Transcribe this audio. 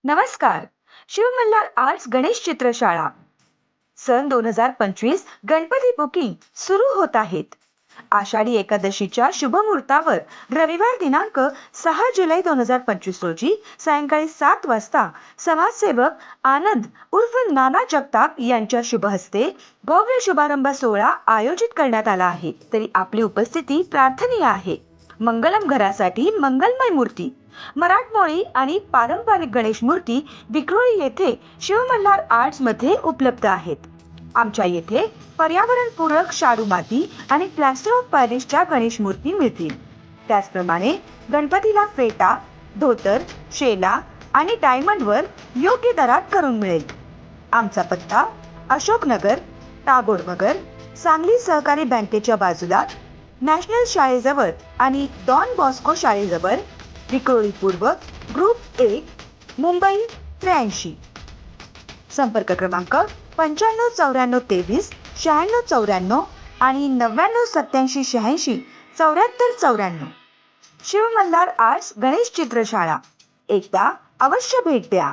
नमस्कार. शिवमल्हार आर्ट्स गणेश चित्रशाळा सन 2025 गणपती बुकिंग सुरू होत आहेत. आषाढी एकादशीच्या शुभमुहूर्तावर रविवार दिनांक 6 जुलै 2025 रोजी सायंकाळी 7 वाजता समाजसेवक आनंद उर्फ नाना जगताप यांच्या शुभ हस्ते भव्य शुभारंभ सोहळा आयोजित करण्यात आला आहे. तरी आपली उपस्थिती प्रार्थनीय आहे. मंगलम घरासाठी मंगलमय मूर्ती, मराठमोळी आणि पारंपरिक गणेश मूर्ती विक्रोळी येथे शिवमल्हार आर्ट्स मध्ये उपलब्ध आहेत. आमच्या येथे पर्यावरणपूरक शाडू माती आणि प्लास्टर ऑफ पॅरिसच्या गणेश मूर्ती मिळतील. त्याचप्रमाणे गणपतीला फेटा, धोतर, शेला आणि डायमंडवर योग्य दरात करून मिळेल. आमचा पत्ता अशोकनगर, टागोर, सांगली सहकारी बँकेच्या बाजूला, नॅशनल शाळेजवळ आणि डॉन बॉस्को शाळेजवळ, विक्रोळी पूर्व, ग्रुप 1, मुंबई 83. संपर्क क्रमांक 959423 9694 आणि 998786 7494. शिवमल्हार आर्ट्स गणेश चित्रशाळा. एकदा अवश्य भेट द्या.